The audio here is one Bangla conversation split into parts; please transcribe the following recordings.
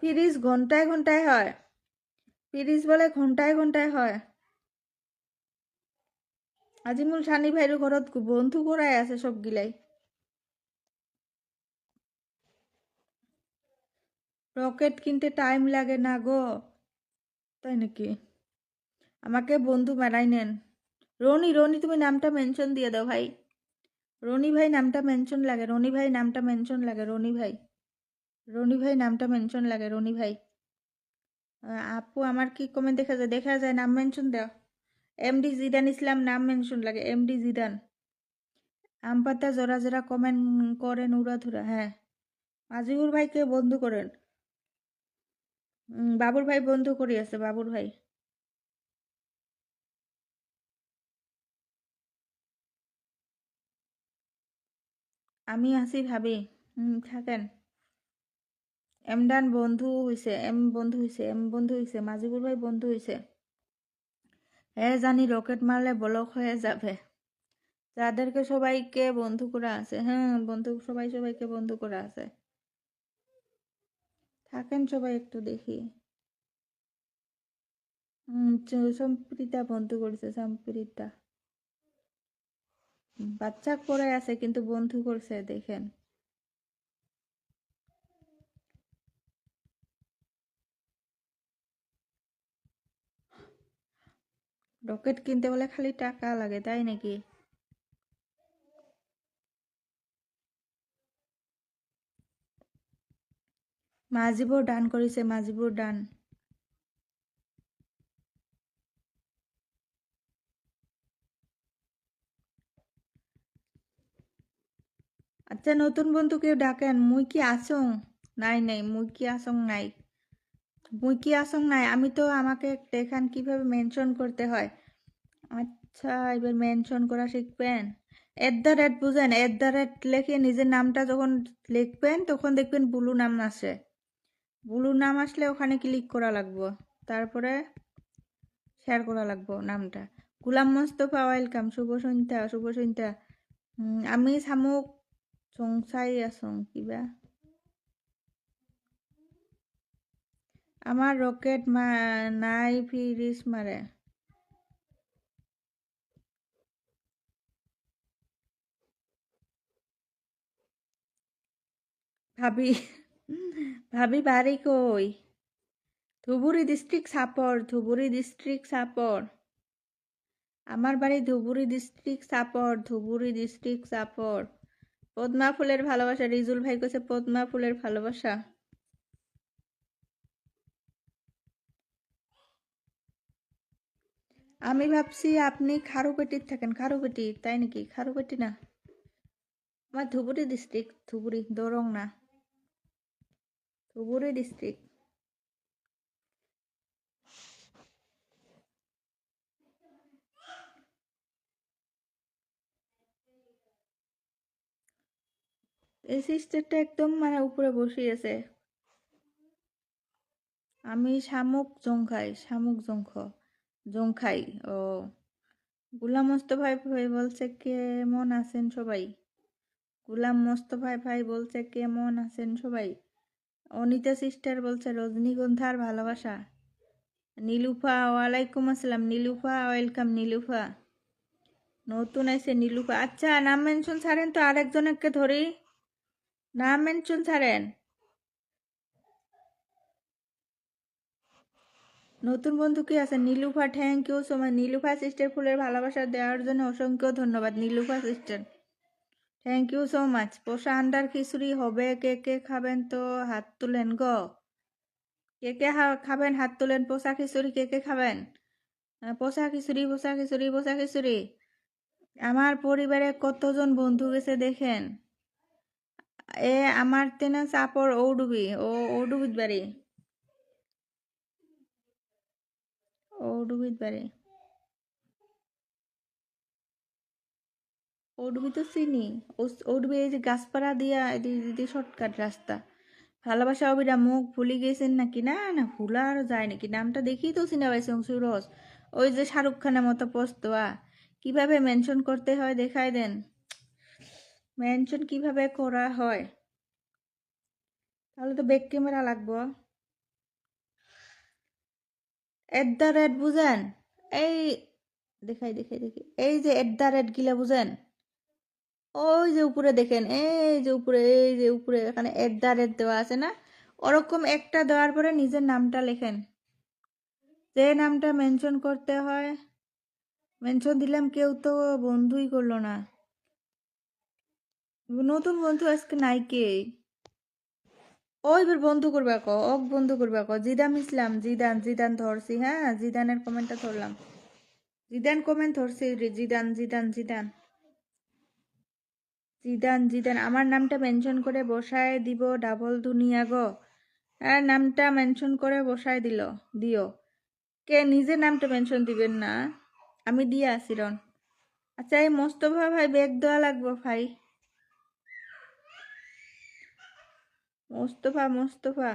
ফ্রিজ ঘন্টায় ঘন্টায় হয়। ফ্রিজ বলে ঘন্টায় ঘন্টায় হয়। আজিমুল সানি ভাইর ঘরত বন্ধু করাই আছে সবগিলাই। রকেট কিনতে টাইম লাগে না গো। তাই নাকি? আমাকে বন্ধু বানাই নেন। রনি, রনি তুমি নামটা মেনশন দিয়ে দাও ভাই। রনি ভাই নামটা মেনশন লাগে, রনি ভাই নামটা মেনশন লাগে, রনি ভাই। রনি ভাই নামটা মেনশন লাগে, রনি ভাই। আপু আমার কি কমেন্ট দেখা যায় নাম মেনশন দাও। এমডি জিদান ইসলাম নাম মেনশন লাগে, এমডি জিদান। আম পাতা জোড়া জোড়া কমেন্ট করেন উড়াধুরা, হ্যাঁ। আজিবুর ভাইকে বন্ধু করেন। বাবুর ভাই বন্ধু করি আছে, বাবুর ভাই। আমি আছি ভাবি। থাকেন। এমডান বন্ধু হইছে, এম বন্ধু হইছে, মাজিবুর ভাই বন্ধু হইছে। জানি রকেট মারলে ব্লক হয়ে যাবে। যাদেরকে সবাইকে বন্ধু করা আছে, হ্যাঁ বন্ধু সবাইকে বন্ধু করা আছে। থাকেন সবাই একটু দেখি। সম্প্রীতা বন্ধু করছে, সম্প্রীতা। বাচ্চা করে আছে কিন্তু বন্ধু করছে, দেখেন। রকেট কিনতে বলে খালি টাকা লাগে, তাই নাকি? মাজিবুর ডান করেছে, মাজিবুর ডান। আচ্ছা নতুন বন্ধু কেউ ডাকেন। মুই কি আসং? নাই নাই, মুই কি আসং নাই। মুই কি আসং নাই, আমি তো আমাকে দেখান কিভাবে মেনশন করতে হয়। আচ্ছা এবার মেনশন করা শিখবেন। @ বুঝেন, @ লিখে নিজের নামটা যখন লিখবেন তখন দেখবেন ব্লু নাম আসে। ব্লু নাম আসলে ওখানে ক্লিক করা লাগবো, তারপরে শেয়ার করা লাগবো নামটা। গুলাম মোস্তফা ওয়েলকাম, শুভ সন্ধ্যা, শুভ সন্ধ্যা। আমি শামুক চংচাই আছং কিবা। আমার রকেট নাই ফিরিস মারে। ভাবি, ভাবি বাড়ি কই? Dhubri district সাপর, Dhubri district সাপর। আমার বাড়ি ধুবুরি ডিস্ট্রিক্ট সাপর, ধুবুরি ডিস্ট্রিক্ট সাপর। পদ্মা ফুলের ভালোবাসা, রিজুল ভাই কইছে পদ্মা ফুলের ভালোবাসা। আমি ভাবছি আপনি খারুপেটির থাকেন, খারুপেটি, তাই নাকি? খারুপেটি না, আমার ধুবুরি ডিস্ট্রিক্ট, ধুবুরি, দরং না, ধুবুরি ডিস্ট্রিক্ট। এই সিস্টারটা একদম মানে উপরে বসে আছে। আমি শামুক জংখাই, শামুক জংখাই। ও, গুলাম মোস্তফা ভাই বলছে কেমন আছেন সবাই। গুলাম মোস্তফা ভাই বলছে কেমন আছেন সবাই। অনিতা সিস্টার বলছে রজনীগন্ধার ভালোবাসা। নীলুফা ওয়ালাইকুম আসসালাম, নীলুফা ওয়েলকাম, নীলুফা। নতুন আছে নীলুফা। আচ্ছা নাম মেনশন ছাড়েন তো, আরেকজনকে ধরি। নাম মেনশন ছাড়েন। নতুন বন্ধু কি আছে? Nilufa, thank you so much. Nilufa sister ফুলের ভালোবাসা দেওয়ার জন্য অসংখ্য ধন্যবাদ Nilufa sister. Thank you so much. পোষা আন্ডার খিচুড়ি হবে, কে কে খাবেন তো হাত তুলেন গো। কে কে খাবেন হাত তুলেন। পোষা খিচুড়ি কে কে খাবেন? পোষা খিচুড়ি, পোষা খিচুড়ি, পোষা খিচুড়ি। আমার পরিবারে কতজন বন্ধু গেছে দেখেন। আমার তেনা চাপর ঔডুবি, ঔডুবিত বাড়ি, ঔডুবিত বাড়ি। ঔডুবি তো চিনি। ঔডুবি এই যে গাছপাড়া দিয়া এদিকে শর্টকাট রাস্তা। ভালোবাসা অবিরা মুখ ভুলি গেছেন নাকি? না না, ভুলা আর যায় নাকি? নামটা দেখি তো চিনা পাইছেন সুরজ। ওই যে শাহরুখ খানের মতো পোস্তোয়া। কিভাবে মেনশন করতে হয় দেখাই দেন। মেনশন কিভাবে করা হয়? তাহলে তো ব্যাক ক্যামেরা লাগবো। @ বুঝেন? এই দেখাই দেখাই দেখি, এই যে @ গিলা বুঝেন? ওই যে উপরে দেখেন, এই যে উপরে এখানে দেওয়া আছে না, ওরকম একটা দেওয়ার পরে নিজের নামটা লেখেন, যে নামটা মেনশন করতে হয়। মেনশন দিলাম, কেউ তো বন্ধুই করলো না। নতুন বন্ধু আজকে নাই কে? ওইবার বন্ধু করবা ক, বন্ধু করবা ক। জিদাম ইসলাম, জিদান, জিদান ধরছি, হ্যাঁ জিদানের কমেন্টটা ধরলাম। জিদান কমেন্ট ধরছি রে, Zidane Zidane Zidane Zidane Zidane. আমার নামটা মেনশন করে বসায় দিব ডাবল দুনিয়া গো। আর নামটা মেনশন করে বসায় দিও। কে নিজের নামটা মেনশন দিবেন না? আমি দিয়ে আসি রন। আচ্ছা এই মোস্তফা ভাই ব্যাগ দেওয়া লাগবো ভাই। মোস্তফা মোস্তফা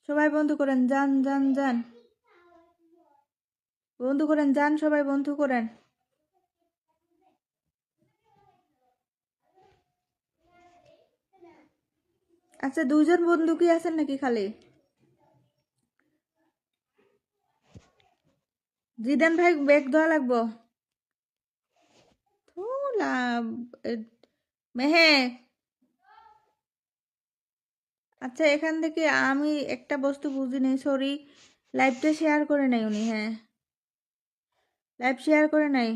সবাই বন্ধু করেন, যান যান যান, বন্ধু করেন, যান সবাই বন্ধু করেন। আচ্ছা দুইজন বন্ধু কি আছেন নাকি খালি? জিদান ভাই ব্যাগ দেওয়া লাগবো। মেহে, আচ্ছা এখান থেকে আমি একটা বস্তু বুঝি নেই, সরি। লাইভটা শেয়ার করে নাই উনি, হ্যাঁ লাইভ শেয়ার করে নাই।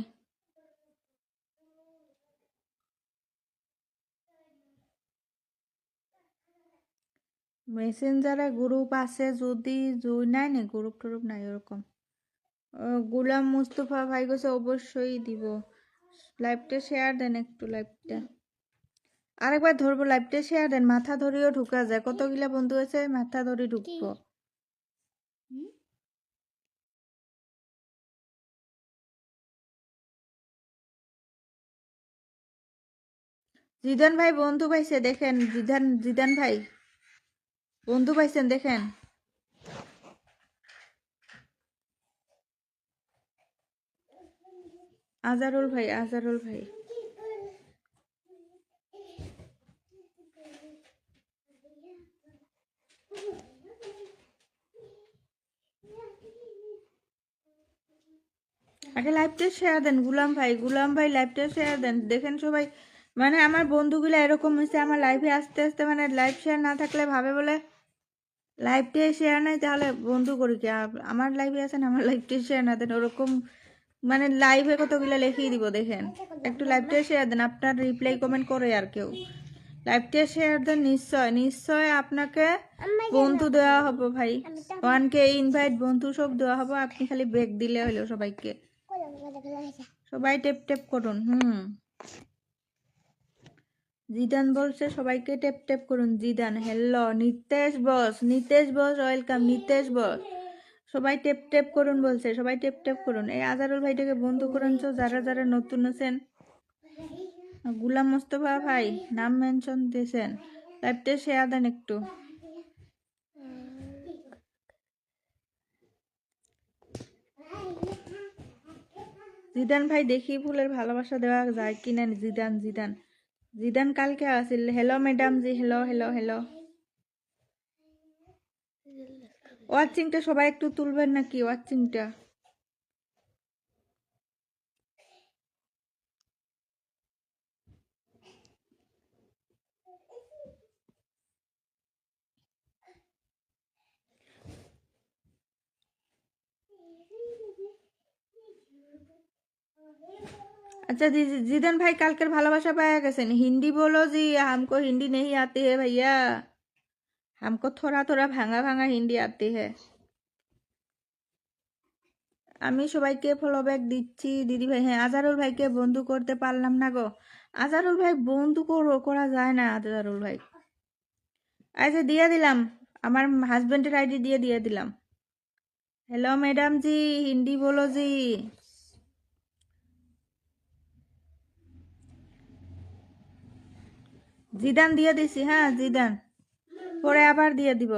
মেসেঞ্জারে গ্রুপ আছে যদি, নাই নাই গ্রুপ টুরুপ নাই ওরকম। গুলাম মুস্তফা ভাই গেছে, অবশ্যই দিব। লাইভটা শেয়ার দেন একটু, লাইভটা আরেকবার ধরবো, লাইভটা শেয়ার দেন, মাথা ধরিও ঢুকা যায়, কতগুলা বন্ধু আছে মাথা ধরি ঢুকবো। জিদান ভাই বন্ধু পাইছে দেখেন, জিদান জিদান ভাই বন্ধু পাইছেন দেখেন। আজারুল ভাই, আজারুল ভাই আগে লাইভটা শেয়ার দেন। গুলাম ভাই লাইভটা শেয়ার দেন, দেখেন সবাই। মানে আমার বন্ধুগুলো এরকম হয়েছে, আমার লাইভে আসতে আসতে মানে লাইভ শেয়ার না থাকলে ভাবে বলে লাইভটা শেয়ার নাই, তাহলে বন্ধু করি কি? আমার লাইভে আছেন, আমার লাইভটা শেয়ার না দেন, ওরকম মানে লাইভে কতগুলো লিখিয়ে দিব দেখেন। একটু লাইভটা শেয়ার দেন, আপনার রিপ্লাই কমেন্ট করে আর কেউ লাইভটা শেয়ার দেন, নিশ্চয় নিশ্চয় আপনাকে বন্ধু দেওয়া হবে ভাই। 1K ইনভাইট, বন্ধু সব দেওয়া হবে, আপনি খালি ব্যাগ দিলে হলো সবাইকে। সবাই টেপ টেপ করুন। জিদান বলছে সবাইকে টেপ টেপ করুন। জিদান হ্যালো, নিতেশ বস ওয়েলকাম, নিতেশ বস সবাই টেপ টেপ করুন বলছে, সবাই টেপ টেপ করুন। এই আজারুল ভাইটাকে বন্ধু করুন, যারা যারা নতুন আছেন। গুলাম মোস্তফা ভাই নাম মেনশন দিয়েছেন, লাইভটা শেয়ার দেন একটু। জিদান ভাই দেখি ফুলের ভালোবাসা দেওয়া যায় কিনা। জিদান জিদান জিদান কালকে আসিল। হ্যালো ম্যাডাম জি, হ্যালো হ্যালো হ্যালো। ওয়াচিংটা সবাই একটু তুলবেন নাকি ওয়াচিংটা? अच्छा जिदन भाई कल भालोबासा पाया गए। हिंदी बोलो जी, हमको हिंदी नहीं आती है भैया, हमको थोड़ा थोड़ा भांगा भांगा हिंदी आती है। আমি সবাইকে ফলো ব্যাক দিচ্ছি দিদি ভাই। হ্যাঁ আজারুল ভাইকে বন্ধু করতে পারলাম না গো। আজারুল ভাই বন্ধু করা যায় না আজারুল ভাই। আচ্ছা দিয়ে দিলাম, আমার হাজবেন্ডের আইডি দিয়ে দিলাম। हेलो मैडम जी, हिंदी बोलो जी। জিদান দিয়ে দিছি, হ্যাঁ জিদান পরে আবার দিয়ে দিব।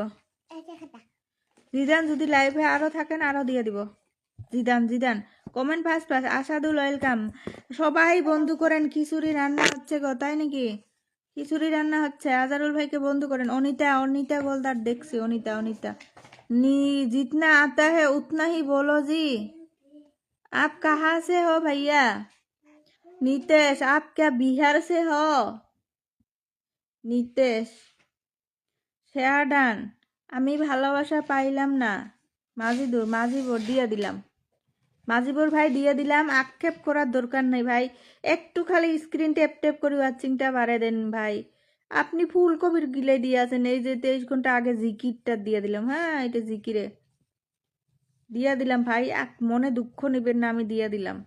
জিদান যদি লাইভে আরো থাকেন আরো দিয়ে দিব। Zidane Zidane comment first first. Asadul welcome. সবাই বন্ধু করেন, খিচুড়ি রান্না হচ্ছে গো, তাই নাকি? খিচুড়ি রান্না হচ্ছে, আজারুল ভাইকে বন্ধু করেন। অনিতা অনিতা গোলদার দেখছি, অনিতা অনিতা नी जितना आता है उतना ही बोलो जी। आप कहाँ से हो भैया? नितेश आप क्या बिहार से हो? Nitesh share done. আমি ভালোবাসা পাইলাম না। মাজিবর দিয়ে দিলাম, মাজিবর ভাই দিয়ে দিলাম। আক্ষেপ করার দরকার নেই ভাই, একটু খালি স্ক্রিন টেপ টেপ করে ওয়াচিংটা বাড়ে দেন ভাই। আপনি ফুলকপির গিলে দিয়ে আছেন, এই যে 23 ঘন্টা আগে জিকিরটা দিয়ে দিলাম। হ্যাঁ এটা জিকিরে দিয়ে দিলাম ভাই, মনে দুঃখ নেবেন না, আমি দিয়ে দিলাম।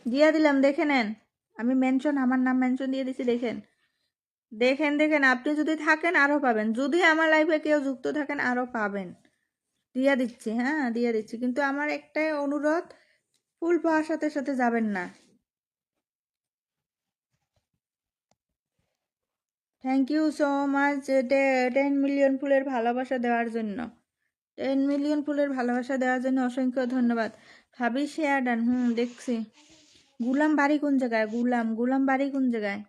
দিয়ে দিলাম, দেখে নেন। আমি মেনশন, আমার নাম মেনশন দিয়ে দিছি, দেখেন দেখেন দেখেন। আপনি যদি থাকেন আরো পাবেন, যদি আমার লাইফে কেউ যুক্ত থাকেন আরো পাবেন। দিয়ে দিচ্ছি, হ্যাঁ দিয়ে দিচ্ছি, কিন্তু আমার একটাই অনুরোধ, ফুল পাওয়ার সাথে সাথে যাবেন না। Thank you so much 10 million ফুলের ভালোবাসা দেওয়ার জন্য। 10 মিলিয়ন ফুলের ভালোবাসা দেওয়ার জন্য অসংখ্য ধন্যবাদ। ভাবি শেয়ার ডান। দেখছি। গুলাম বাড়ি কোন জায়গায়? গুলাম বাড়ি কোন জায়গায়?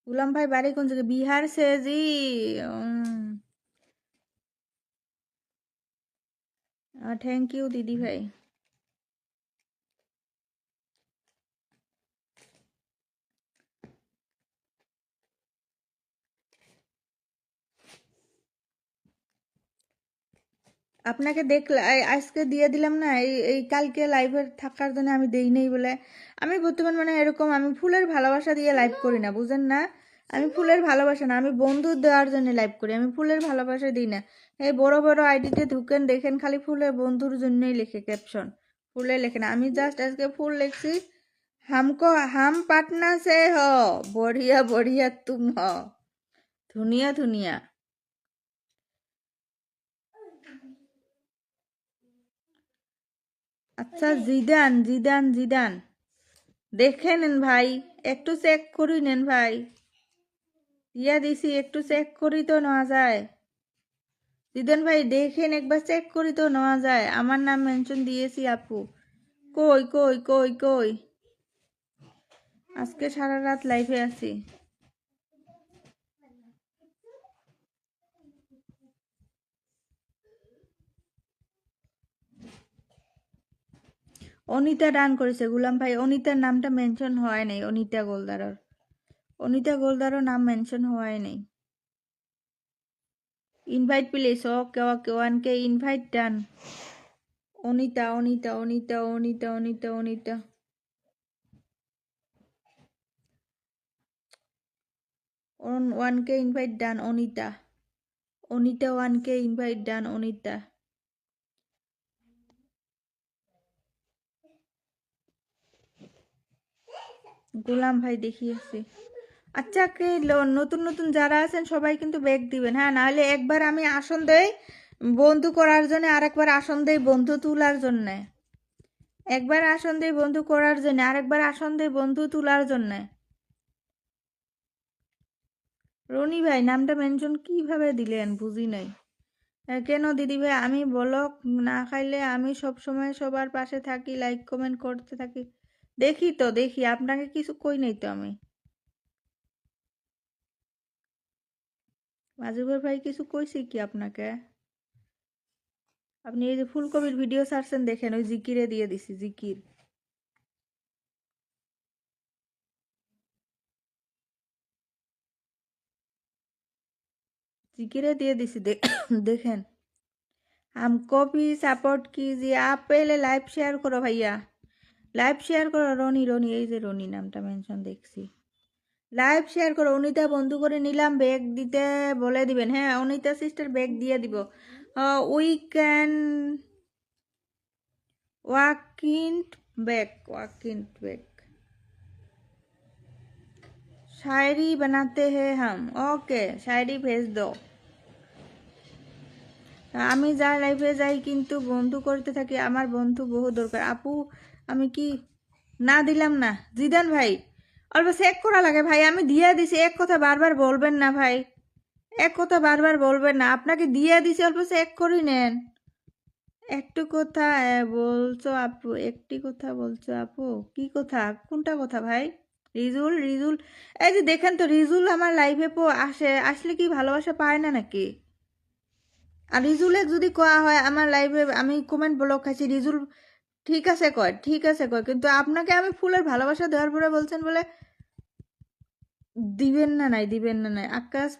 गुलाम भाई बारी कौन से? बिहार से जी। थैंक यू दीदी भाई। আপনাকে আজকে দিয়ে দিলাম না, এই কালকে লাইভে থাকার জন্য আমি দেই নেই বলে। আমি বর্তমান মানে এরকম, আমি ফুলের ভালোবাসা দিয়ে লাইভ করি না, বুঝেন না? আমি ফুলের ভালোবাসা না, আমি বন্ধু দেওয়ার জন্য লাইভ করি, আমি ফুলের ভালোবাসা দিই না। এই বড় বড় আইডিতে ঢুকেন দেখেন, খালি ফুলের বন্ধুর জন্যই লেখে ক্যাপশন, ফুলে লেখে না। আমি জাস্ট আজকে ফুল লিখছি, हम पटना से हो, बढ़िया बढ़िया तुम हो, धुनिया धुनिया। আচ্ছা জিদান জিদান জিদান দেখে নেন ভাই, একটু চেক করি নেন ভাই। দিয়া দিছি, একটু চেক করি তো নেওয়া যায়। জিদান ভাই দেখেন, একবার চেক করি তো নেওয়া যায়। আমার নাম মেনশন দিয়েছি আপু। কই কই কই কই? আজকে সারা রাত লাইভে আছি। অনিতা ডান করেছে গুলাম ভাই, অনিতার নামটা মেনশন হয় নাই। অনিতা গোলদারও নাম মেনশন হয় নাই। Invite please. Okay okay, 1K invite done. Anita Anita Anita Anita Anita Anita 1K invite done. Anita Anita 1K invite done. Anita Golam ভাই দেখিয়েছি। আচ্ছা কে নতুন নতুন যারা আছেন সবাই কিন্তু ব্যাগ দিবেন, হ্যাঁ, নাহলে একবার আমি আসন দেই বন্ধু করার জন্য, আরেকবার আসন দেই বন্ধু তোলার জন্য। একবার আসন দেই বন্ধু করার জন্য, আরেকবার আসন দেই বন্ধু তোলার জন্য। রনি ভাই নামটা মেনশন কিভাবে দিলেন বুঝি নাই। কেন দিদি ভাই? আমি ব্লক না খাইলে আমি সব সময় সবার পাশে থাকি, লাইক কমেন্ট করতে থাকি। দেখি তো দেখি, আপনাকে কিছু কই নাই তো আমি। মাজুবর ভাই কিছু কইছি কি আপনাকে? আপনি এই যে ফুলকপির ভিডিও ছাড়ছেন দেখেন, ওই জিকিরে দিয়ে দিছি, জিকির। जिक्र दिए दिसी देखें। हमको भी सपोर्ट कीजिए। आप पहले लाइव शेयर करो भैया, लाइव शेयर करो। রনি রনি, এই যে রনি নামটা মেনশন দেখছি। লাইভ শেয়ার করো। অনিতা বন্ধু করে নিলাম, ব্যাগ দিতে বলে দিবেন। হ্যাঁ অনিতা সিস্টার ব্যাগ দিয়ে দিব। We can walk in back. शायरी बनाते हैं हम। ओके शायरी भेज दो। আমি যার লাইফে যাই কিন্তু বন্ধু করতে থাকি, আমার বন্ধু বহু দরকার। আপু আমি কি না দিলাম না? জিদান ভাই অল্প চেক করা লাগে ভাই, আমি দিয়ে দিছি, এক কথা বারবার বলবেন না ভাই, এক কথা বারবার বলবেন না, আপনাকে দিয়ে দিছি, অল্প চেক করে নেন। একটু কথা বলছো আপু, একটি কথা বলছো আপু, কি কথা, কোনটা কথা ভাই? রিজুল, রিজুল, এই যে দেখেন তো, রিজুল আমার লাইভে আসে, আসলে কি ভালোবাসা পায় না নাকি? আর রিজুলে যদি কোয়া হয় আমার লাইভে আমি কমেন্ট ব্লক খাইছি, রিজুল ঠিক আছে কয়, ঠিক আছে কয়, কিন্তু আপনাকে আমি ফুলের ভালোবাসা দেওয়ার পরে বলছেন বলে दिवेन ना नहीं, दिवेन ना नहीं। आकाश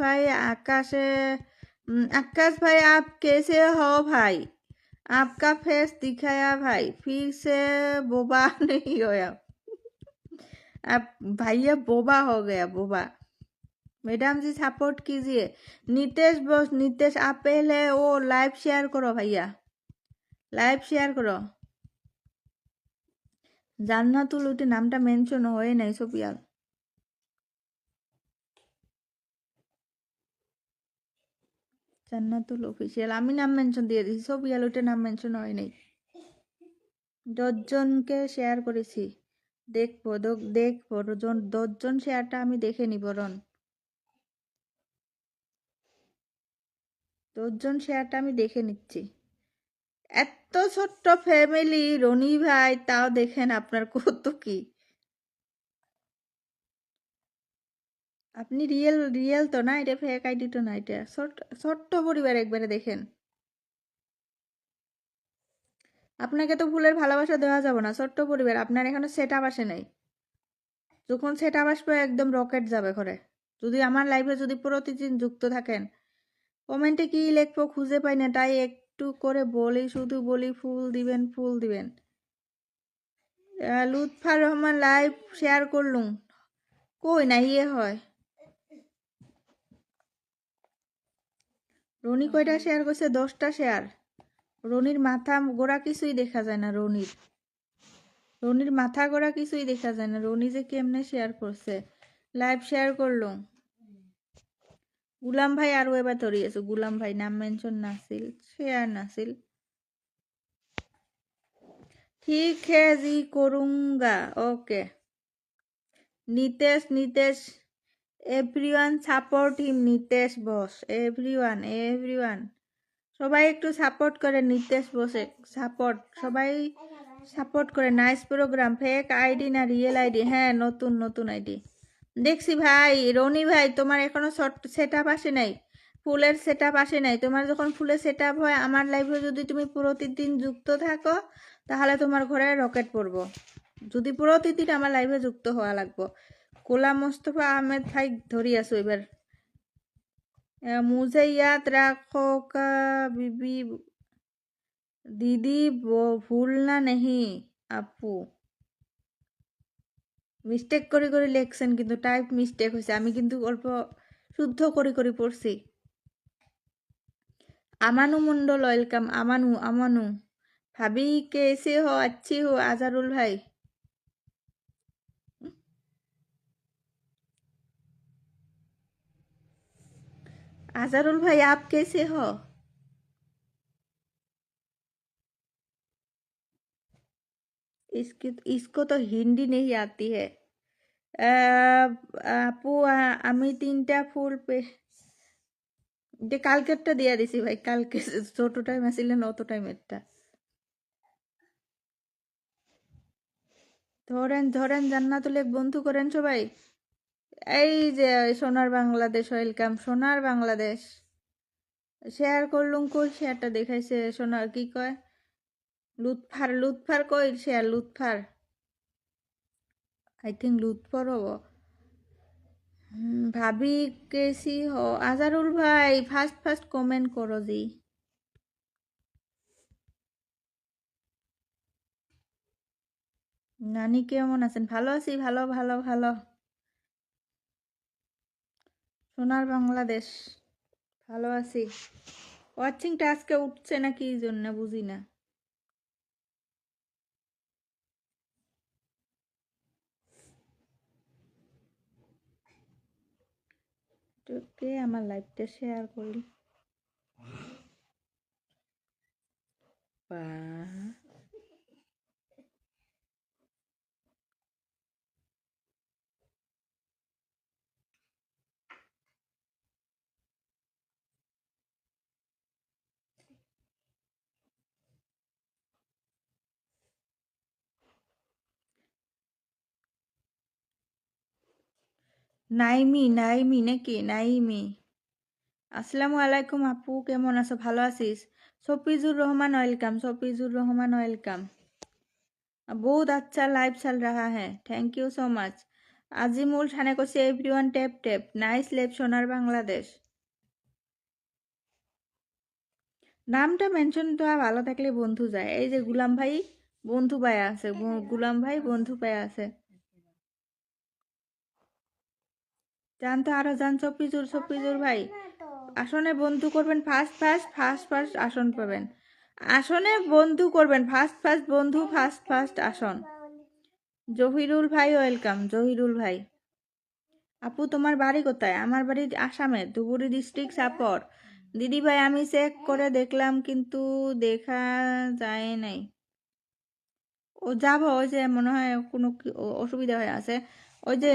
आकाश भाई आप कैसे हो भाई? आपका फेस दिखाया भाई, फिर से बोबा नहीं होया आप भैया, बोबा हो गया बोबा। मैडम जी सपोर्ट कीजिए। नितेश बॉस, नितेश आप पहले वो लाइव शेयर करो भैया, लाइव शेयर करो। জান্নাতুল ওইটা নামটা মেনশন হয় নাই সোপিয়াল। জান্নাতুল অফিসিয়াল আমি নাম মেনশন দিয়ে দিছি, সোপিয়াল ওইটা নাম মেনশন হয় নাই। 10 জনকে শেয়ার করেছি, দেখবো দেখবো 10 জন শেয়ারটা আমি দেখে নিব রন, 10 জন শেয়ারটা আমি দেখে নিচ্ছি। এত ছোট্ট ফ্যামিলি রনি ভাই, তাও দেখেন আপনার কত কি। আপনি রিয়েল রিয়েল তো না, এটা ফেক আইডি তো না, এটা ছোট্ট পরিবার, একবারে দেখেন। আপনাকে তো ফুলের ভালোবাসা দেওয়া যাবে না, ছোট্ট পরিবার, আপনার এখানে সেট আপ আসে নাই। যখন সেট আপ আসবে একদম রকেট যাবে ঘরে। যদি আমার লাইফে যদি প্রতিদিন যুক্ত থাকেন, কমেন্টে কি লিখবো খুঁজে পাই না, তাই একটু করে বলি, শুধু বলি ফুল দিবেন, ফুল দিবেন। লুৎফার রহমান লাইভ শেয়ার করলুম, কই না ইয়ে হয়। রনি কয়টা শেয়ার করছে? 10টা শেয়ার। রনির মাথা গোড়া কিছুই দেখা যায় না, রনির মাথা গোড়া কিছুই দেখা যায় না, রনি যে কেমনে শেয়ার করছে, লাইভ শেয়ার করলুম। গুলাম ভাই আরো এবার ধরিয়েছে, গুলাম ভাই নাম মেনশন নাসিল, শেয়ার নাসিল। ঠিক है जी करूंगा, okay. Nitesh everyone support him, Nitesh boss, everyone সবাই একটু সাপোর্ট করে, নিতেশ বসে সাপোর্ট, সবাই সাপোর্ট করে। Nice programme. ফেক আইডি না রিয়েল আইডি? হ্যাঁ, নতুন নতুন আইডি। দেখছি ভাই, রনি ভাই তোমার এখনো সেট আপ আসে নাই, ফুলের সেট আপ আসে নাই। তোমার যখন ফুলের সেট আপ হয়, আমার লাইফে যদি তুমি প্রতিদিন যুক্ত থাকো, তাহলে তোমার ঘরে রকেট পড়বো। যদি প্রতিদিন আমার লাইফে যুক্ত হওয়া লাগবো। গোলাম মোস্তফা আহমেদ ভাই ধরি আছো এবার। मुझे याद रखो का बीबी दीदी, भूलना नहीं আপু। মিস্টেক করে করে লেখছেন, কিন্তু টাইপ মিস্টেক হয়েছে, আমি কিন্তু অল্প শুদ্ধ করে করে পড়ছি। আমানু মন্ডল ওয়েলকাম। আমানু ভাবি कैसे हो? अच्छी हो আজারুল ভাই। आजारुल भाई आप कैसे हो? इसको तो हिंदी नहीं आती है। আপু আমি 3টা ফুল কালকেরটা দিয়া দিছি ভাই, কালকে ছোট টাইম আসিলেন অত টাইমেরটা। ধরেন ধরেন জান্নাতুল এক বন্ধু করেন সবাই। এই যে সোনার বাংলাদেশ ওয়েলকাম, সোনার বাংলাদেশ। শেয়ার করলুম, কই শেয়ারটা দেখাইছে সোনার, কি কয় লুৎফার কই শেয়ার, লুৎফার আই থিঙ্ক লুৎফর হব। ভাবি কেসি हो? আজারুল ভাই ফার্স্ট ফার্স্ট কমেন্ট করো জি। নানি কেমন আছেন? ভালো আছি, ভালো ভালো ভালো। সোনার বাংলাদেশ ভালো আছি। ওয়াচিংটা আজকে উঠছে না কি জন্য বুঝি না। তোকে আমার লাইভটা শেয়ার করি। বা নাইমি নাইমি নাকি নাইমি। আসসালামু আলাইকুম আপু, কেমন আছো? ভালো আছিস? সফিজুর রহমান ওয়েলকাম, সফিজুর রহমান ওয়েলকাম। बहुत अच्छा लाइव चल रहा है, thank you so much. Azimul খানে কইছে everyone tap tap, nice Lev সোনার বাংলাদেশ। নামটা মেনশন তো ভালো থাকলে বন্ধু যায়। এই যে গুলাম ভাই বন্ধু পায়া আছে, গুলাম ভাই বন্ধু পায়া আছে। জানতো আরো জান সফিজুর, সফিজুর ভাই আসনে বন্ধু করবেন, ফার্স্ট ফার্স্ট ফার্স্ট ফার্স্ট আসন পাবেন। আসনে বন্ধু করবেন, ফার্স্ট ফার্স্ট বন্ধু, ফার্স্ট ফার্স্ট আসন। জহিরুল ভাই ওয়েলকাম, জহিরুল ভাই। আপু তোমার বাড়ি কোথায়? আমার বাড়ি আসামে, ধুবুরি ডিস্ট্রিক্ট সাপর। দিদি ভাই আমি চেক করে দেখলাম কিন্তু দেখা যায় নাই। ও যাব, ওই যে মনে হয় কোনো অসুবিধা হয়ে আছে। ওই যে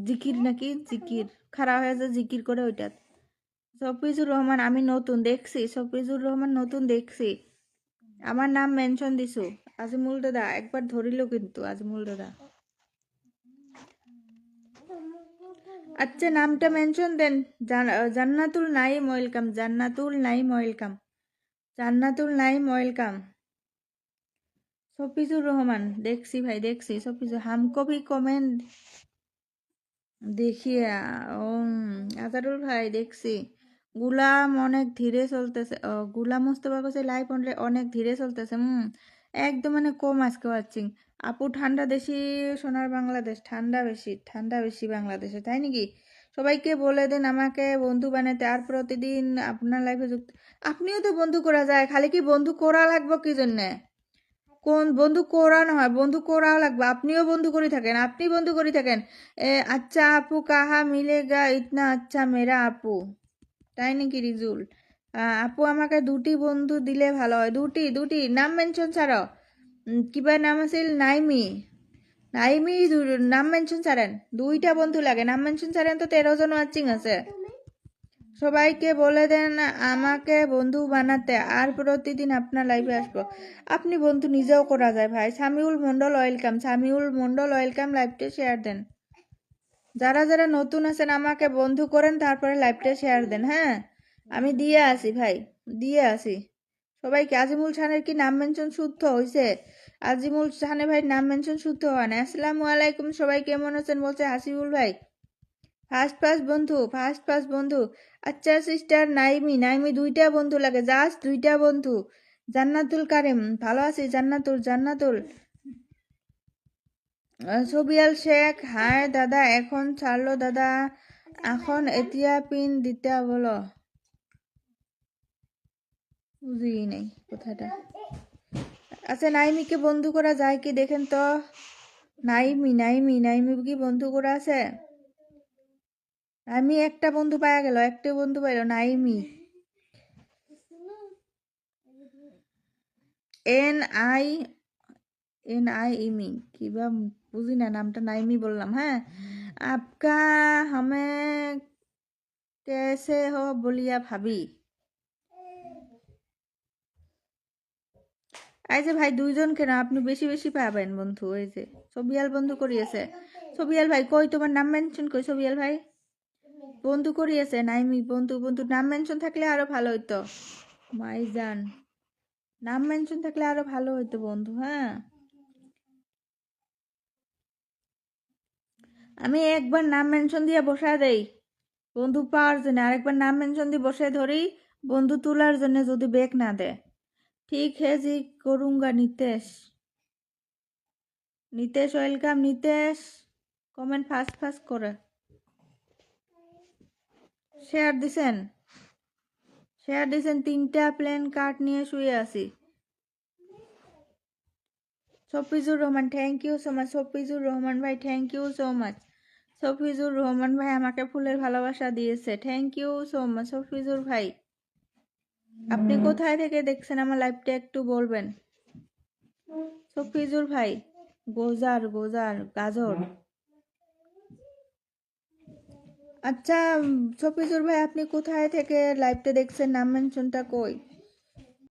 জিকির নাকি, জিকির খারাপ হয়ে আছে, জিকির করে ওইটা। সফিজুর রহমান আমি নতুন দেখছি, সফিজুর রহমান নতুন দেখছি। আমার নাম মেনশন দিছু। আজিমুল দাদা একবার ধরিল কিন্তু, আজিমুল দাদা। আচ্ছা নামটা মেনশন দেন। জান্নাতুল নাইম ওয়েলকাম, জান্নাতুল নাইম ওয়েলকাম, জান্নাতুল নাইম ওয়েলকাম। সফিজুর রহমান দেখছি ভাই, দেখছি সফিজুর। হামকো ভি কমেন্ট দেখিয়ে। আজারুল ভাই দেখছি। গুলাম অনেক ধীরে চলতেছে। গুলাম মুস্তফা কাছে লাইভ অনেক ধীরে চলতেছে। একদম মানে কম আজকে পাচ্ছি। আপু ঠান্ডা দেশি সোনার বাংলাদেশ, ঠান্ডা বেশি, ঠান্ডা বেশি বাংলাদেশে, তাই নাকি? সবাইকে বলে দেন আমাকে বন্ধু বানাতে, আর প্রতিদিন আপনার লাইফে যুক্ত। আপনিও তো বন্ধু করা যায়, খালি কি বন্ধু করা লাগবে কি জন্যে? কোন বন্ধু করা না হয়, বন্ধু করা লাগবে। আপনিও বন্ধু করে থাকেন, আপনি বন্ধু করে থাকেন। আচ্ছা আপু কাহা মিলেগা ইতনা আচ্ছা মেরা আপু, তাই নাকি রিজুল? আপু আমাকে দুটি বন্ধু দিলে ভালো হয়। দুটি দুটি নাম মেনশন ছাড়াও। কিবা নাম আছিল নাইমি, নাইমি নাম মেনশন ছাড়েন। দুইটা বন্ধু লাগে, নাম মেনশন ছাড়েন তো 13 জন ওয়াচিং আছে। সবাইকে বলে দেন আমাকে বন্ধু বানাতে, আর প্রতিদিন আপনার লাইভে আসবো। আপনি বন্ধু নিজেও করা যায় ভাই। Samiul Mondal welcome, Samiul Mondal welcome. লাইভটা শেয়ার দেন। যারা যারা নতুন আছেন আমাকে বন্ধু করেন, তারপরে লাইভটা শেয়ার দেন। হ্যাঁ আমি দিয়ে আসি ভাই, দিয়ে আসি সবাইকে। আজিমুল খানের কি নাম মেনশন শুদ্ধ হয়েছে? আজিমুল খানে ভাই নাম মেনশন শুদ্ধ হয় না। আসসালামু আলাইকুম, সবাই কেমন আছেন বলছে হাসিবুল ভাই। ফার্স্ট ফার্স্ট বন্ধু, ফার্স্ট ফার্স্ট বন্ধু। আচ্ছা সিস্টার নাইমি, নাইমি দুইটা বন্ধু লাগে, জাস্ট দুইটা বন্ধু। জান্নাতুল কারিম ভালো আছি, জান্নাতুল, জান্নাতুল। সবিয়াল শেখ হাই দাদা, এখন ছাড়লো দাদা, এখন এতিয়া পিন দিতে বলো। বুঝি নেই কথাটা। আচ্ছা নাইমিকে বন্ধু করা যায় কি দেখেন তো। নাইমি, নাইমি, নাইমি কি বন্ধু করা আছে? আমি একটা বন্ধু পাওয়া গেল, একটা বন্ধু পাইল নাইমি। এন আই, এন আই ইমি কিবা বুঝি না, নামটা নাইমি বললাম। হ্যাঁ আপকা হামে কেসে হো বলিয়া ভাবি। এই যে ভাই দুইজন কেন, আপনি বেশি বেশি পাবেন বন্ধু। এই যে সবিয়াল বন্ধু করিয়েছে। সবিয়াল ভাই কই তোমার নাম মেনশন কই? সবিয়াল ভাই বন্ধু করিয়েছে নাইমি, বন্ধু বন্ধু নাম মেনশন থাকলে আরো ভালো হইতো। মাইজান নাম মেনশন থাকলে আরো ভালো হইতো বন্ধু। হ্যাঁ আমি একবার নাম মেনশন দিয়ে বসা দেই বন্ধু পাওয়ার জন্য, আরেকবার নাম মেনশন দিয়ে বসে ধরি বন্ধু তোলার জন্য, যদি বেক না দে। ঠিক হে জি করুঙ্গা। Nitesh, Nitesh welcome. Nitesh comment fast fast করে শেয়ার দিছেন, শেয়ার দিছেন। 3টা প্লেন কার্ড নিয়ে শুয়ে আছি। Safijur Rahman thank you so much. Safijur Rahman ভাই thank you so much. Safijur Rahman ভাই আমাকে ফুলের ভালোবাসা দিয়েছে, thank you so much Safijur ভাই। আপনি কোথায় থেকে দেখছেন আমার লাইভটা একটু বলবেন? সফিজুর ভাই গোজার, গোজার গাজর। আচ্ছা সফিজুর ভাই আপনি কোথায় থেকে লাইভটা দেখছেন? নাম মেনশনটা কই?